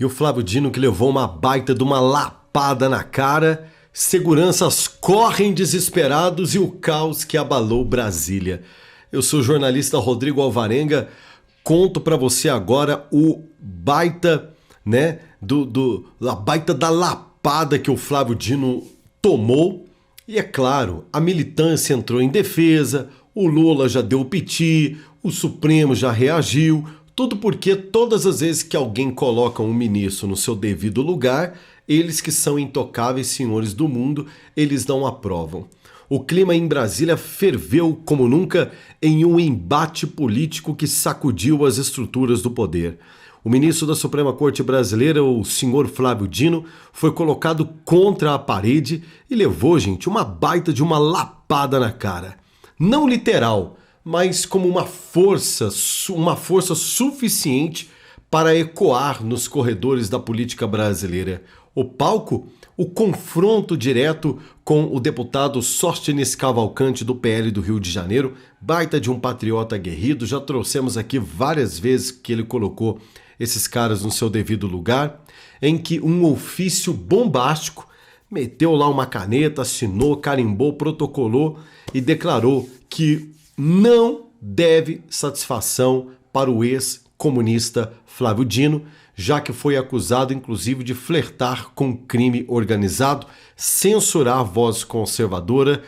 E o Flávio Dino que levou uma baita de uma lapada na cara, seguranças correm desesperados e o caos que abalou Brasília. Eu sou o jornalista Rodrigo Alvarenga, conto pra você agora o baita, né, a baita da lapada que o Flávio Dino tomou. E é claro, a militância entrou em defesa, o Lula já deu o piti, o Supremo já reagiu, tudo porque todas as vezes que alguém coloca um ministro no seu devido lugar, eles que são intocáveis senhores do mundo, eles não aprovam. O clima em Brasília ferveu como nunca em um embate político que sacudiu as estruturas do poder. O ministro da Suprema Corte Brasileira, o senhor Flávio Dino, foi colocado contra a parede e levou, gente, uma baita de uma lapada na cara. Não literal, mas como uma força suficiente para ecoar nos corredores da política brasileira. O palco, o confronto direto com o deputado Sóstenes Cavalcante do PL do Rio de Janeiro, baita de um patriota aguerrido, já trouxemos aqui várias vezes que ele colocou esses caras no seu devido lugar, em que um ofício bombástico meteu lá uma caneta, assinou, carimbou, protocolou e declarou que não deve satisfação para o ex-comunista Flávio Dino, já que foi acusado inclusive de flertar com crime organizado, censurar a voz conservadora,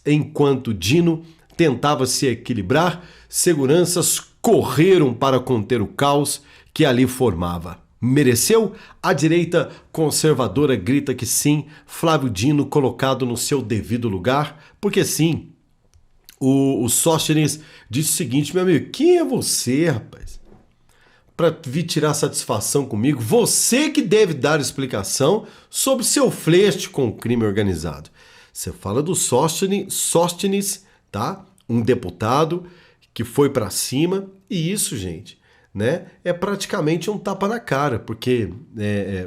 enquanto Dino tentava se equilibrar, seguranças correram para conter o caos que ali formava. Mereceu? A direita conservadora grita que sim, Flávio Dino colocado no seu devido lugar, porque sim, o Sóstenes disse o seguinte: meu amigo, quem é você, rapaz, para vir tirar satisfação comigo? Você que deve dar explicação sobre seu flerte com o crime organizado. Você fala do Sóstenes, tá? Um deputado que foi para cima, e isso, gente, né, é praticamente um tapa na cara, porque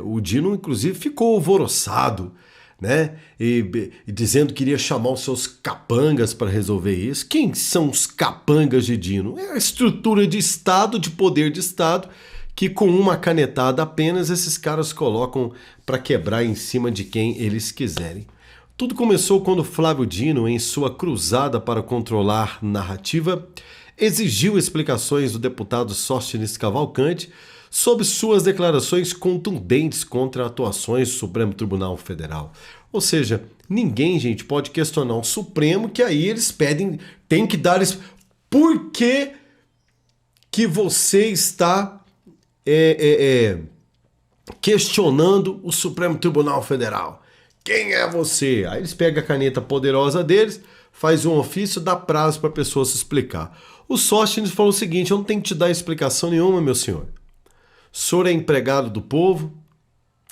o Dino, inclusive, ficou alvoroçado, né, e dizendo que iria chamar os seus capangas para resolver isso. Quem são os capangas de Dino? É a estrutura de Estado, de poder de Estado, que com uma canetada apenas esses caras colocam para quebrar em cima de quem eles quiserem. Tudo começou quando Flávio Dino, em sua cruzada para controlar narrativa, exigiu explicações do deputado Sóstenes Cavalcante sobre suas declarações contundentes contra atuações do Supremo Tribunal Federal. Ou seja, ninguém, gente, pode questionar o Supremo, que aí eles pedem, tem que dar... Por que você está questionando o Supremo Tribunal Federal? Quem é você? Aí eles pegam a caneta poderosa deles, faz um ofício, dá prazo para a pessoa se explicar. O Sóstenes falou o seguinte: eu não tenho que te dar explicação nenhuma, meu senhor. O senhor é empregado do povo,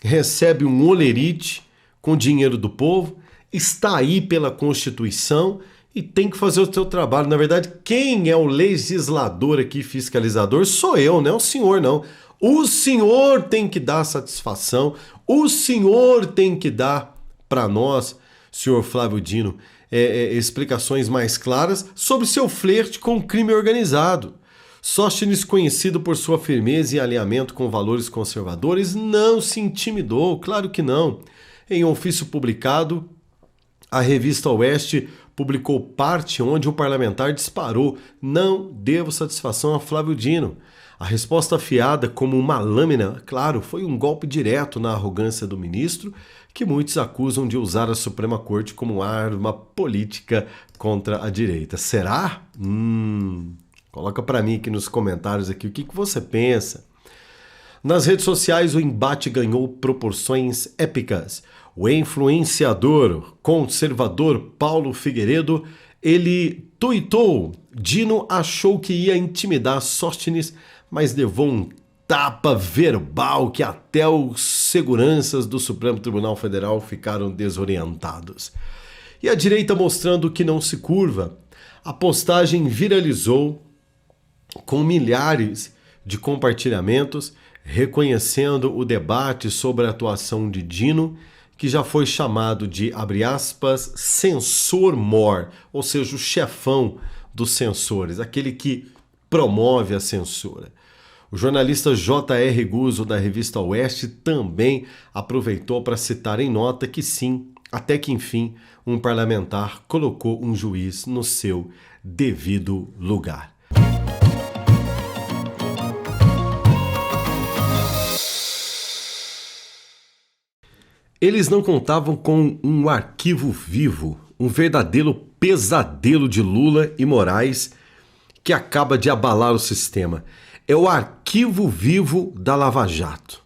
recebe um olerite com dinheiro do povo, está aí pela Constituição e tem que fazer o seu trabalho. Na verdade, quem é o legislador aqui, fiscalizador, sou eu, não é o senhor, não. O senhor tem que dar satisfação, o senhor tem que dar para nós, senhor Flávio Dino, explicações mais claras sobre seu flerte com o crime organizado. Sóstenes, conhecido por sua firmeza e alinhamento com valores conservadores, não se intimidou, claro que não. Em um ofício publicado, a revista Oeste publicou parte onde o parlamentar disparou: não devo satisfação a Flávio Dino. A resposta afiada como uma lâmina, claro, foi um golpe direto na arrogância do ministro, que muitos acusam de usar a Suprema Corte como arma política contra a direita. Será? Coloca para mim aqui nos comentários aqui o que você pensa. Nas redes sociais, o embate ganhou proporções épicas. O influenciador conservador Paulo Figueiredo, ele tuitou: Dino achou que ia intimidar Sóstenes, mas levou um tapa verbal que até os seguranças do Supremo Tribunal Federal ficaram desorientados. E a direita mostrando que não se curva. A postagem viralizou com milhares de compartilhamentos, reconhecendo o debate sobre a atuação de Dino, que já foi chamado de, abre aspas, censor-mor, ou seja, o chefão dos censores, aquele que promove a censura. O jornalista J.R. Guzzo, da revista Oeste, também aproveitou para citar em nota que sim, até que enfim, um parlamentar colocou um juiz no seu devido lugar. Eles não contavam com um arquivo vivo, um verdadeiro pesadelo de Lula e Moraes que acaba de abalar o sistema. É o arquivo vivo da Lava Jato,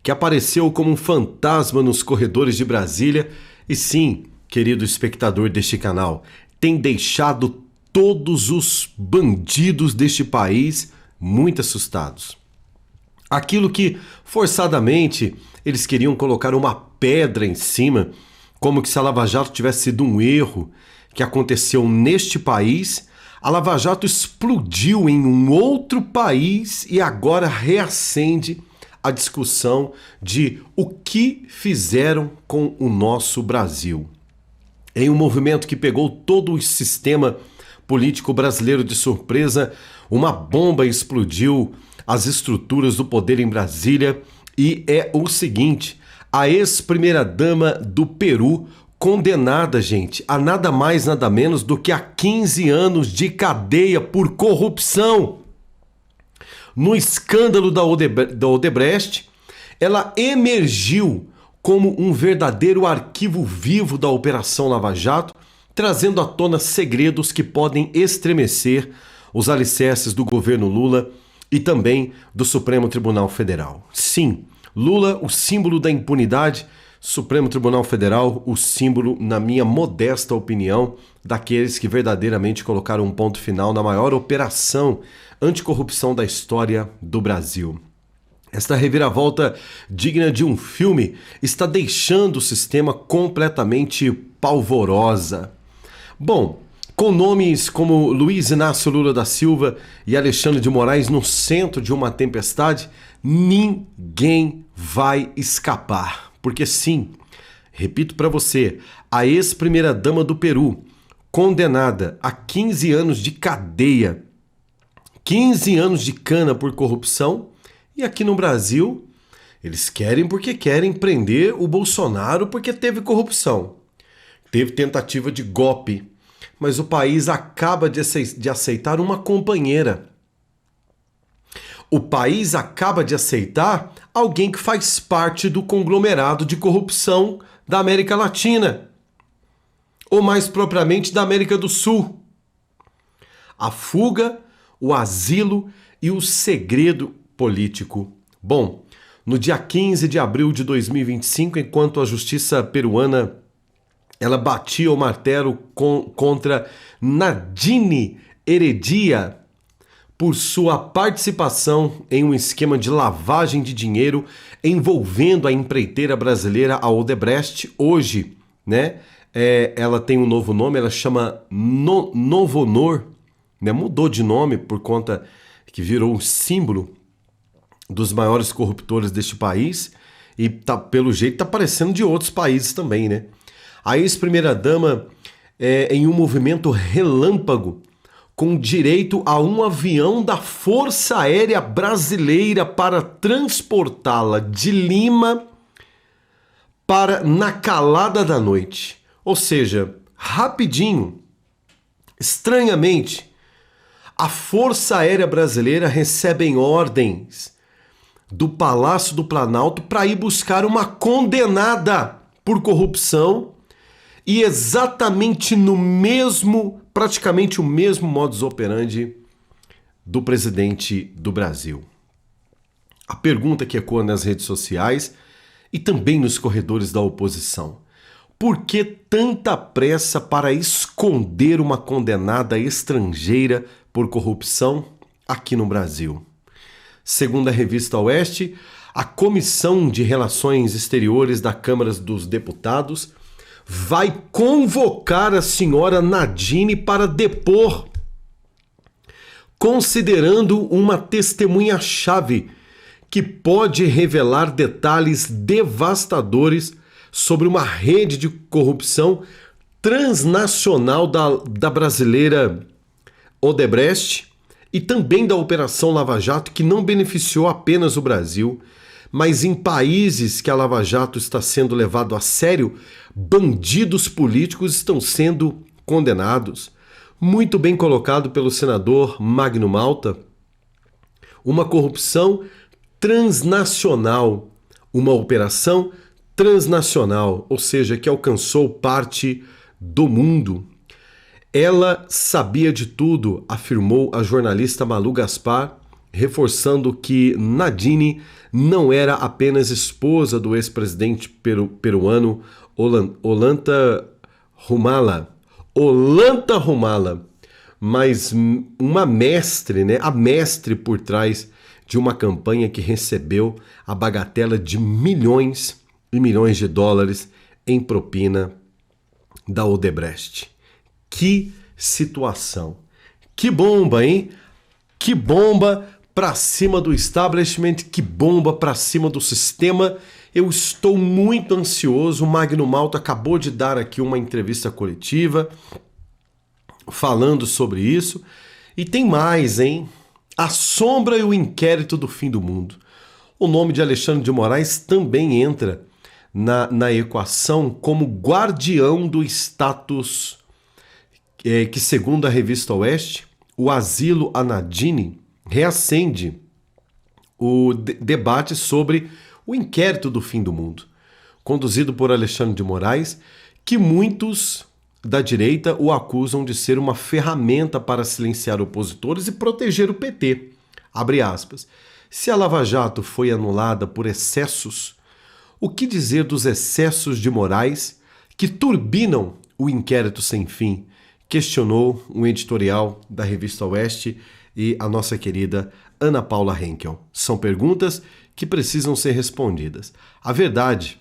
que apareceu como um fantasma nos corredores de Brasília e sim, querido espectador deste canal, tem deixado todos os bandidos deste país muito assustados. Aquilo que, forçadamente, eles queriam colocar uma pedra em cima, como que se a Lava Jato tivesse sido um erro que aconteceu neste país, a Lava Jato explodiu em um outro país e agora reacende a discussão de o que fizeram com o nosso Brasil. Em um movimento que pegou todo o sistema político brasileiro de surpresa, uma bomba explodiu as estruturas do poder em Brasília e é o seguinte: a ex-primeira-dama do Peru condenada, gente, a nada mais nada menos do que a 15 anos de cadeia por corrupção. No escândalo da Odebrecht, ela emergiu como um verdadeiro arquivo vivo da Operação Lava Jato, trazendo à tona segredos que podem estremecer os alicerces do governo Lula e também do Supremo Tribunal Federal. Sim, Lula, o símbolo da impunidade, Supremo Tribunal Federal, o símbolo, na minha modesta opinião, daqueles que verdadeiramente colocaram um ponto final na maior operação anticorrupção da história do Brasil. Esta reviravolta digna de um filme está deixando o sistema completamente polvorosa. Bom, com nomes como Luiz Inácio Lula da Silva e Alexandre de Moraes no centro de uma tempestade, ninguém vai escapar. Porque sim, repito para você, a ex-primeira-dama do Peru, condenada a 15 anos de cadeia, 15 anos de cana por corrupção, e aqui no Brasil, eles querem porque querem prender o Bolsonaro porque teve corrupção. Teve tentativa de golpe, mas o país acaba de aceitar uma companheira. O país acaba de aceitar alguém que faz parte do conglomerado de corrupção da América Latina, ou mais propriamente da América do Sul. A fuga, o asilo e o segredo político. Bom, no dia 15 de abril de 2025, enquanto a justiça peruana ela batia o martelo contra Nadine Heredia por sua participação em um esquema de lavagem de dinheiro envolvendo a empreiteira brasileira a Odebrecht. Hoje, né, ela tem um novo nome, ela chama Novonor, né, mudou de nome por conta que virou um símbolo dos maiores corruptores deste país e pelo jeito tá parecendo de outros países também, né? A ex-primeira-dama em um movimento relâmpago com direito a um avião da Força Aérea Brasileira para transportá-la de Lima para na calada da noite. Ou seja, rapidinho, estranhamente, a Força Aérea Brasileira recebe ordens do Palácio do Planalto para ir buscar uma condenada por corrupção e exatamente no mesmo, praticamente o mesmo modus operandi do presidente do Brasil. A pergunta que ecoa nas redes sociais e também nos corredores da oposição: por que tanta pressa para esconder uma condenada estrangeira por corrupção aqui no Brasil? Segundo a revista Oeste, a Comissão de Relações Exteriores da Câmara dos Deputados vai convocar a senhora Nadine para depor, considerando uma testemunha-chave que pode revelar detalhes devastadores sobre uma rede de corrupção transnacional da brasileira Odebrecht e também da Operação Lava Jato, que não beneficiou apenas o Brasil, mas em países que a Lava Jato está sendo levado a sério, bandidos políticos estão sendo condenados. Muito bem colocado pelo senador Magno Malta. Uma corrupção transnacional, uma operação transnacional, ou seja, que alcançou parte do mundo. Ela sabia de tudo, afirmou a jornalista Malu Gaspar, reforçando que Nadine não era apenas esposa do ex-presidente peruano Ollanta Humala, mas uma mestre, né? A mestre por trás de uma campanha que recebeu a bagatela de milhões e milhões de dólares em propina da Odebrecht. Que situação! Que bomba, hein? Que bomba para cima do establishment, que bomba para cima do sistema. Eu estou muito ansioso. O Magno Malta acabou de dar aqui uma entrevista coletiva falando sobre isso. E tem mais, hein? A sombra e o inquérito do fim do mundo. O nome de Alexandre de Moraes também entra na equação como guardião do status que, segundo a revista Oeste, o asilo a Nadine reacende o debate sobre o inquérito do fim do mundo, conduzido por Alexandre de Moraes, que muitos da direita o acusam de ser uma ferramenta para silenciar opositores e proteger o PT. Abre aspas. Se a Lava Jato foi anulada por excessos, o que dizer dos excessos de Moraes que turbinam o inquérito sem fim? Questionou um editorial da revista Oeste e a nossa querida Ana Paula Henkel. São perguntas que precisam ser respondidas. A verdade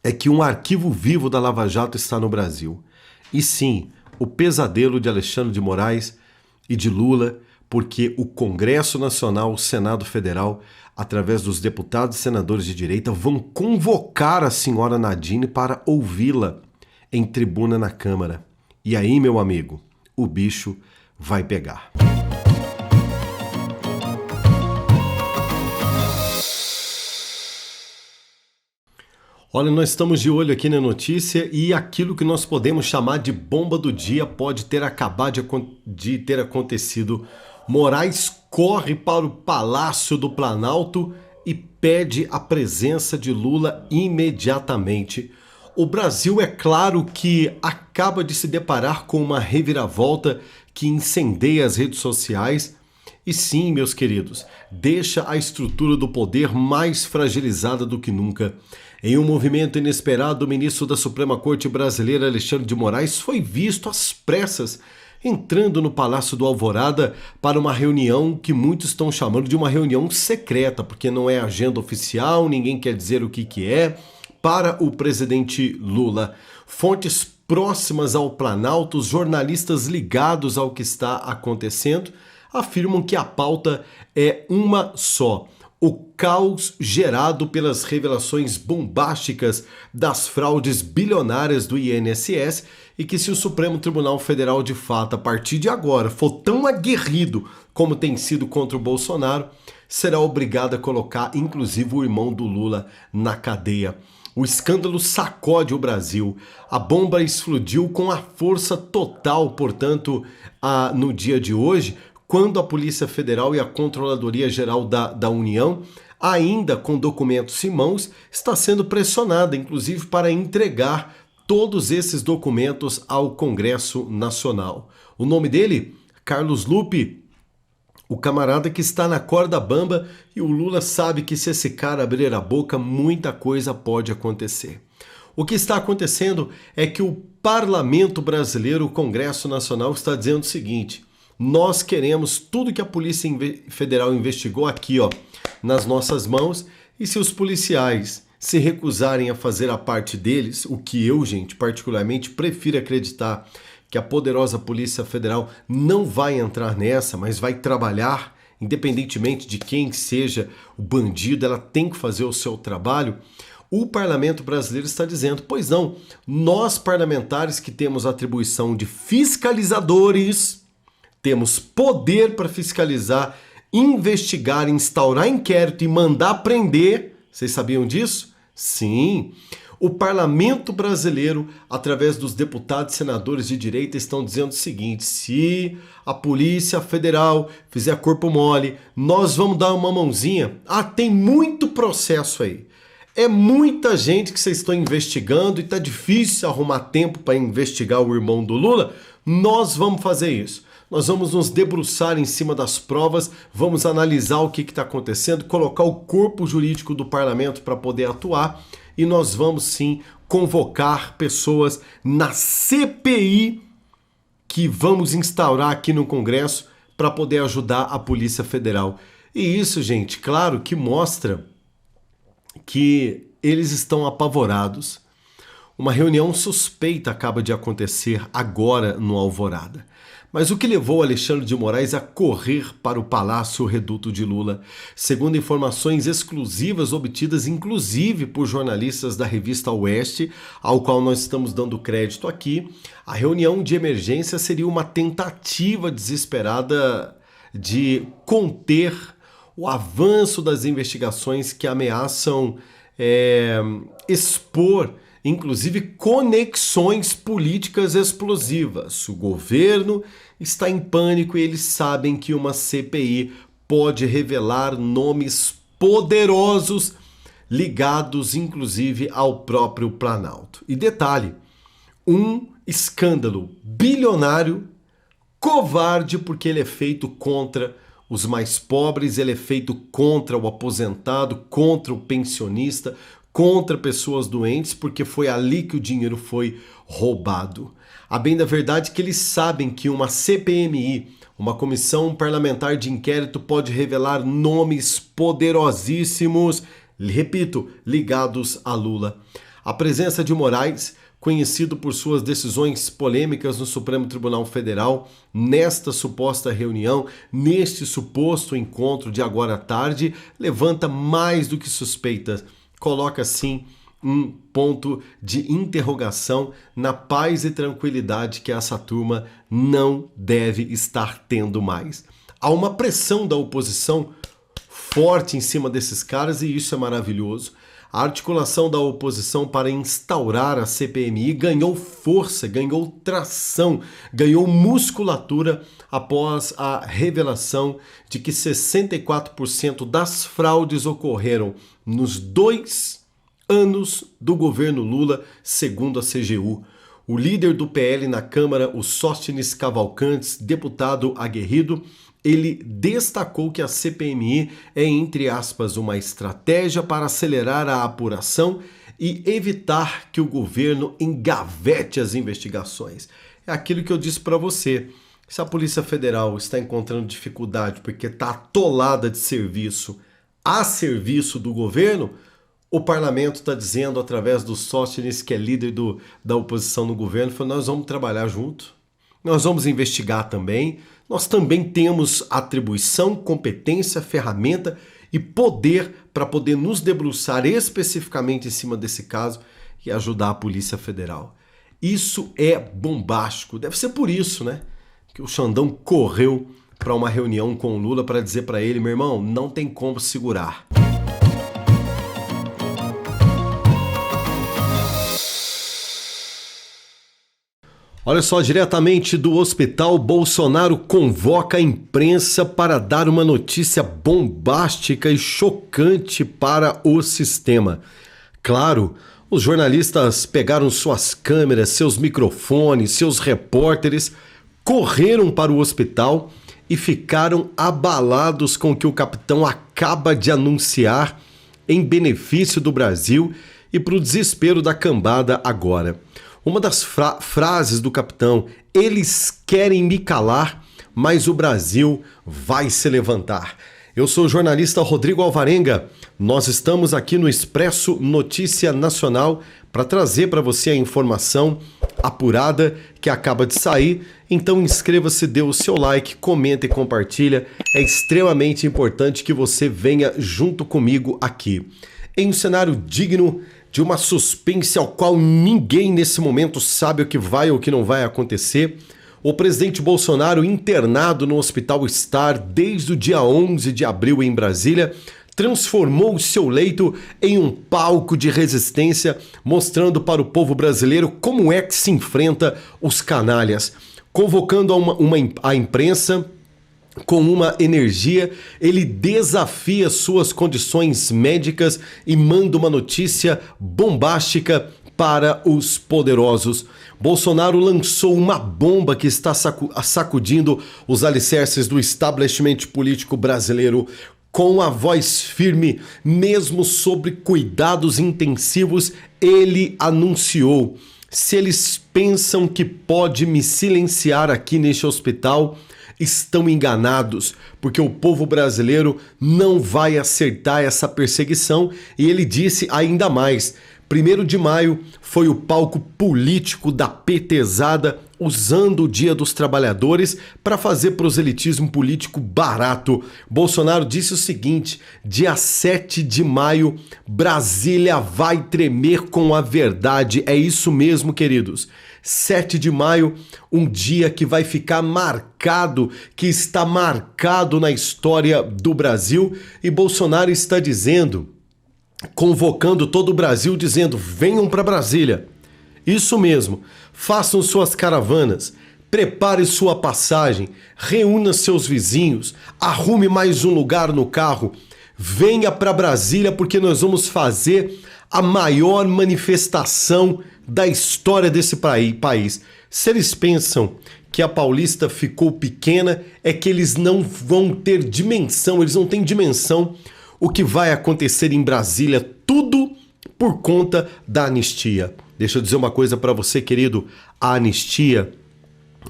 é que um arquivo vivo da Lava Jato está no Brasil. E sim, o pesadelo de Alexandre de Moraes e de Lula, porque o Congresso Nacional, o Senado Federal, através dos deputados e senadores de direita, vão convocar a senhora Nadine para ouvi-la em tribuna na Câmara. E aí, meu amigo, o bicho vai pegar. Olha, nós estamos de olho aqui na notícia e aquilo que nós podemos chamar de bomba do dia pode ter acabado de ter acontecido. Moraes corre para o Palácio do Planalto e pede a presença de Lula imediatamente. O Brasil, é claro que acaba de se deparar com uma reviravolta que incendeia as redes sociais. E sim, meus queridos, deixa a estrutura do poder mais fragilizada do que nunca. Em um movimento inesperado, o ministro da Suprema Corte Brasileira, Alexandre de Moraes, foi visto às pressas entrando no Palácio do Alvorada para uma reunião que muitos estão chamando de uma reunião secreta, porque não é agenda oficial, ninguém quer dizer o que é, para o presidente Lula. Fontes próximas ao Planalto, os jornalistas ligados ao que está acontecendo, afirmam que a pauta é uma só: o caos gerado pelas revelações bombásticas das fraudes bilionárias do INSS e que, se o Supremo Tribunal Federal de fato, a partir de agora, for tão aguerrido como tem sido contra o Bolsonaro, será obrigado a colocar inclusive o irmão do Lula na cadeia. O escândalo sacode o Brasil. A bomba explodiu com a força total, portanto, no dia de hoje, quando a Polícia Federal e a Controladoria Geral da União, ainda com documentos em mãos, está sendo pressionada, inclusive para entregar todos esses documentos ao Congresso Nacional. O nome dele? Carlos Lupe, o camarada que está na corda bamba, e o Lula sabe que se esse cara abrir a boca, muita coisa pode acontecer. O que está acontecendo é que o Parlamento Brasileiro, o Congresso Nacional, está dizendo o seguinte: nós queremos tudo que a Polícia Federal investigou aqui, nas nossas mãos, e se os policiais se recusarem a fazer a parte deles, o que eu, gente, particularmente prefiro acreditar que a poderosa Polícia Federal não vai entrar nessa, mas vai trabalhar, independentemente de quem seja o bandido, ela tem que fazer o seu trabalho. O parlamento brasileiro está dizendo: pois não, nós parlamentares que temos a atribuição de fiscalizadores temos poder para fiscalizar, investigar, instaurar inquérito e mandar prender. Vocês sabiam disso? Sim. O parlamento brasileiro, através dos deputados e senadores de direita, estão dizendo o seguinte: se a Polícia Federal fizer corpo mole, nós vamos dar uma mãozinha. Tem muito processo aí. É muita gente que vocês estão investigando e tá difícil arrumar tempo para investigar o irmão do Lula. Nós vamos fazer isso. Nós vamos nos debruçar em cima das provas, vamos analisar o que está acontecendo, colocar o corpo jurídico do parlamento para poder atuar e nós vamos sim convocar pessoas na CPI que vamos instaurar aqui no Congresso para poder ajudar a Polícia Federal. E isso, gente, claro que mostra que eles estão apavorados. Uma reunião suspeita acaba de acontecer agora no Alvorada. Mas o que levou Alexandre de Moraes a correr para o Palácio Reduto de Lula? Segundo informações exclusivas obtidas inclusive por jornalistas da revista Oeste, ao qual nós estamos dando crédito aqui, a reunião de emergência seria uma tentativa desesperada de conter o avanço das investigações que ameaçam expor inclusive conexões políticas explosivas. O governo está em pânico e eles sabem que uma CPI pode revelar nomes poderosos ligados inclusive ao próprio Planalto. E detalhe, um escândalo bilionário, covarde, porque ele é feito contra os mais pobres, ele é feito contra o aposentado, contra o pensionista, contra pessoas doentes, porque foi ali que o dinheiro foi roubado. A bem da verdade é que eles sabem que uma CPMI, uma comissão parlamentar de inquérito, pode revelar nomes poderosíssimos, repito, ligados a Lula. A presença de Moraes, conhecido por suas decisões polêmicas no Supremo Tribunal Federal, nesta suposta reunião, neste suposto encontro de agora à tarde, levanta mais do que suspeitas. Coloca, sim, um ponto de interrogação na paz e tranquilidade que essa turma não deve estar tendo mais. Há uma pressão da oposição forte em cima desses caras e isso é maravilhoso. A articulação da oposição para instaurar a CPMI ganhou força, ganhou tração, ganhou musculatura após a revelação de que 64% das fraudes ocorreram nos 2 anos do governo Lula, segundo a CGU. O líder do PL na Câmara, o Sóstenes Cavalcantes, deputado aguerrido, ele destacou que a CPMI é, entre aspas, uma estratégia para acelerar a apuração e evitar que o governo engavete as investigações. É aquilo que eu disse para você. Se a Polícia Federal está encontrando dificuldade porque está atolada de serviço a serviço do governo, o parlamento está dizendo, através do Sóstenes, que é líder da oposição no governo, falou, nós vamos trabalhar junto, nós vamos investigar também, nós também temos atribuição, competência, ferramenta e poder para poder nos debruçar especificamente em cima desse caso e ajudar a Polícia Federal. Isso é bombástico, deve ser por isso, né, que o Xandão correu para uma reunião com o Lula para dizer para ele, meu irmão, não tem como segurar. Olha só, diretamente do hospital, Bolsonaro convoca a imprensa para dar uma notícia bombástica e chocante para o sistema. Claro, os jornalistas pegaram suas câmeras, seus microfones, seus repórteres, correram para o hospital e ficaram abalados com o que o capitão acaba de anunciar em benefício do Brasil e para o desespero da cambada agora. Uma das frases do capitão, eles querem me calar, mas o Brasil vai se levantar. Eu sou o jornalista Rodrigo Alvarenga, nós estamos aqui no Expresso Notícia Nacional para trazer para você a informação apurada que acaba de sair. Então inscreva-se, dê o seu like, comenta e compartilha. É extremamente importante que você venha junto comigo aqui. Em um cenário digno de uma suspense ao qual ninguém nesse momento sabe o que vai ou o que não vai acontecer, O presidente Bolsonaro, internado no Hospital Star desde o dia 11 de abril em Brasília, transformou seu leito em um palco de resistência, mostrando para o povo brasileiro como é que se enfrenta os canalhas. Convocando a imprensa com uma energia, ele desafia suas condições médicas e manda uma notícia bombástica para os poderosos. Bolsonaro lançou uma bomba que está sacudindo os alicerces do establishment político brasileiro. Com a voz firme, mesmo sobre cuidados intensivos, ele anunciou: se eles pensam que pode me silenciar aqui neste hospital, estão enganados, porque o povo brasileiro não vai aceitar essa perseguição. E ele disse ainda mais: 1º de maio foi o palco político da petezada, usando o Dia dos Trabalhadores para fazer proselitismo político barato. Bolsonaro disse o seguinte: dia 7 de maio, Brasília vai tremer com a verdade. É isso mesmo, queridos. 7 de maio, um dia que vai ficar marcado, que está marcado na história do Brasil. E Bolsonaro está dizendo, convocando todo o Brasil, dizendo: venham para Brasília. Isso mesmo, façam suas caravanas, prepare sua passagem, reúna seus vizinhos, arrume mais um lugar no carro, venha para Brasília, porque nós vamos fazer a maior manifestação da história desse país. Se eles pensam que a Paulista ficou pequena, é que eles não vão ter dimensão, eles não têm dimensão o que vai acontecer em Brasília, tudo por conta da anistia. Deixa eu dizer uma coisa para você, querido: a anistia,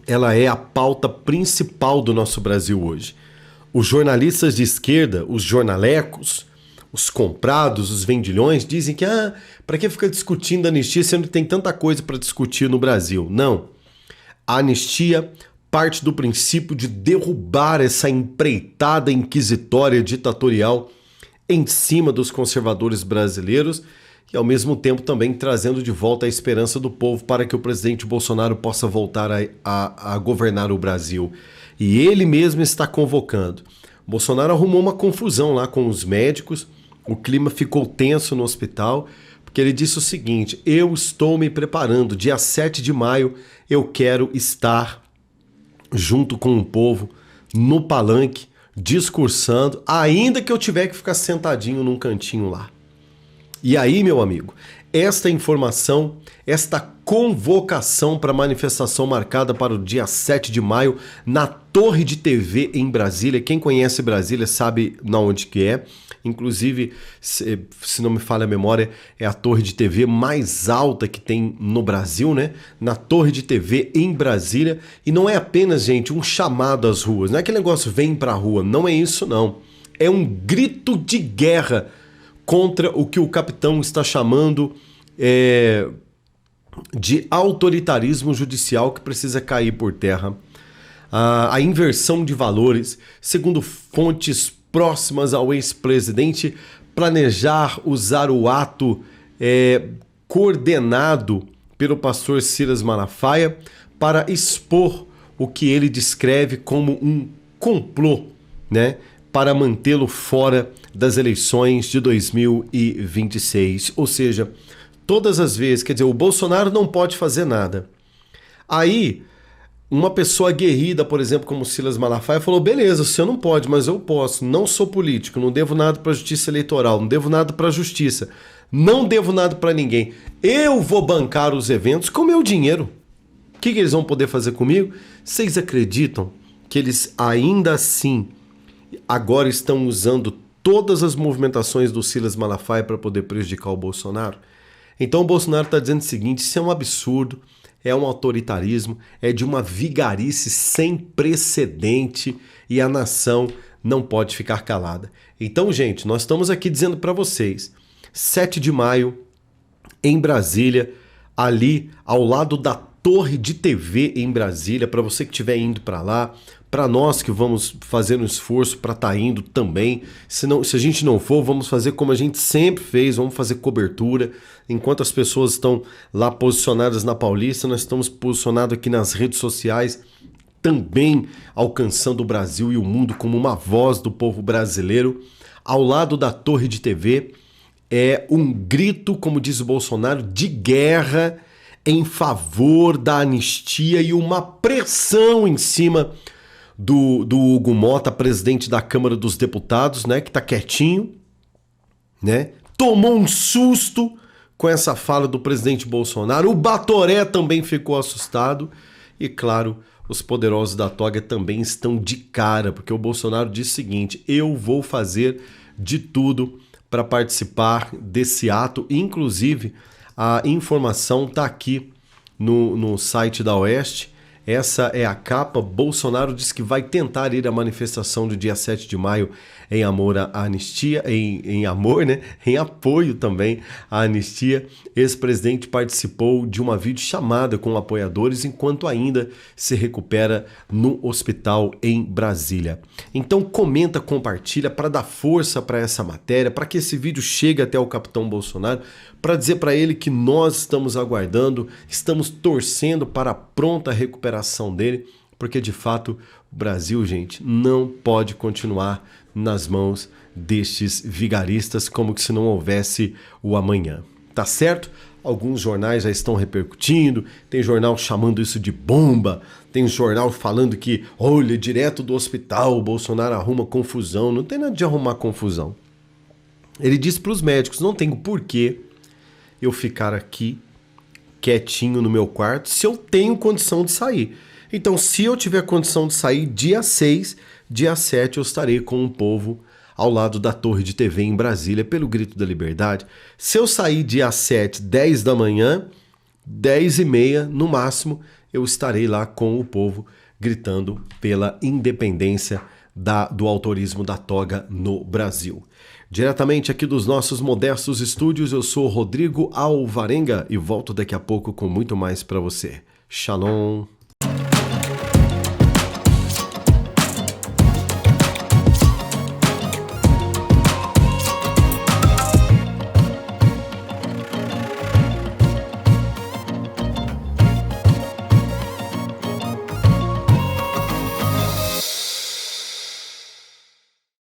ela é a pauta principal do nosso Brasil hoje. Os jornalistas de esquerda, os jornalecos, os comprados, os vendilhões, dizem que para que ficar discutindo a anistia sendo que tem tanta coisa para discutir no Brasil? Não. A anistia parte do princípio de derrubar essa empreitada inquisitória ditatorial em cima dos conservadores brasileiros e, ao mesmo tempo, também trazendo de volta a esperança do povo para que o presidente Bolsonaro possa voltar a governar o Brasil. E ele mesmo está convocando. Bolsonaro arrumou uma confusão lá com os médicos, o clima ficou tenso no hospital, porque ele disse o seguinte: eu estou me preparando, dia 7 de maio eu quero estar junto com o povo no palanque, discursando, ainda que eu tiver que ficar sentadinho num cantinho lá. E aí, meu amigo, esta informação, esta convocação para a manifestação marcada para o dia 7 de maio na Torre de TV em Brasília. Quem conhece Brasília sabe na onde que é. Inclusive, se não me falha a memória, é a torre de TV mais alta que tem no Brasil, né? Na Torre de TV em Brasília. E não é apenas, gente, um chamado às ruas. Não é aquele negócio vem pra rua. Não é isso, não. É um grito de guerra contra o que o capitão está chamando de autoritarismo judicial que precisa cair por terra. A inversão de valores, segundo fontes próximas ao ex-presidente, planejar usar o ato coordenado pelo pastor Silas Malafaia para expor o que ele descreve como um complô, né, para mantê-lo fora das eleições de 2026. Ou seja, todas as vezes, quer dizer, o Bolsonaro não pode fazer nada. Aí, uma pessoa aguerrida, por exemplo, como Silas Malafaia, falou: beleza, o senhor não pode, mas eu posso. Não sou político, não devo nada para a justiça eleitoral, não devo nada para a justiça, não devo nada para ninguém. Eu vou bancar os eventos com meu dinheiro. O que eles vão poder fazer comigo? Vocês acreditam que eles ainda assim agora estão usando todas as movimentações do Silas Malafaia para poder prejudicar o Bolsonaro? Então o Bolsonaro está dizendo o seguinte: isso é um absurdo, é um autoritarismo, é de uma vigarice sem precedente e a nação não pode ficar calada. Então, gente, nós estamos aqui dizendo para vocês, 7 de maio, em Brasília, ali ao lado da Torre de TV em Brasília, para você que estiver indo para lá, para nós que vamos fazer um esforço para estar indo também. Se a gente não for, vamos fazer como a gente sempre fez, vamos fazer cobertura. Enquanto as pessoas estão lá posicionadas na Paulista, nós estamos posicionados aqui nas redes sociais, também alcançando o Brasil e o mundo como uma voz do povo brasileiro. Ao lado da torre de TV, é um grito, como diz o Bolsonaro, de guerra em favor da anistia e uma pressão em cima do Hugo Mota, presidente da Câmara dos Deputados, né, que tá quietinho, né? Tomou um susto com essa fala do presidente Bolsonaro. O Batoré também ficou assustado e, claro, os poderosos da toga também estão de cara, porque o Bolsonaro disse o seguinte: eu vou fazer de tudo para participar desse ato. Inclusive, a informação está aqui no site da Oeste. Essa é a capa. Bolsonaro diz que vai tentar ir à manifestação do dia 7 de maio em amor à anistia, em amor, né? Em apoio também à anistia. Ex-presidente participou de uma videochamada com apoiadores enquanto ainda se recupera no hospital em Brasília. Então comenta, compartilha para dar força para essa matéria, para que esse vídeo chegue até o capitão Bolsonaro, para dizer para ele que nós estamos aguardando, estamos torcendo para a pronta recuperação dele, porque de fato o Brasil, gente, não pode continuar nas mãos destes vigaristas como se não houvesse o amanhã. Tá certo? Alguns jornais já estão repercutindo, tem jornal chamando isso de bomba, tem jornal falando que, olha, direto do hospital o Bolsonaro arruma confusão. Não tem nada de arrumar confusão. Ele disse para os médicos: não tenho porquê eu ficar aqui quietinho no meu quarto se eu tenho condição de sair. Então, se eu tiver condição de sair, dia 6, dia 7 eu estarei com o povo ao lado da Torre de TV em Brasília, pelo Grito da Liberdade. Se eu sair dia 7, 10 da manhã, 10h30 no máximo, eu estarei lá com o povo gritando pela independência do autorismo da toga no Brasil. Diretamente aqui dos nossos modestos estúdios, eu sou Rodrigo Alvarenga e volto daqui a pouco com muito mais para você. Shalom!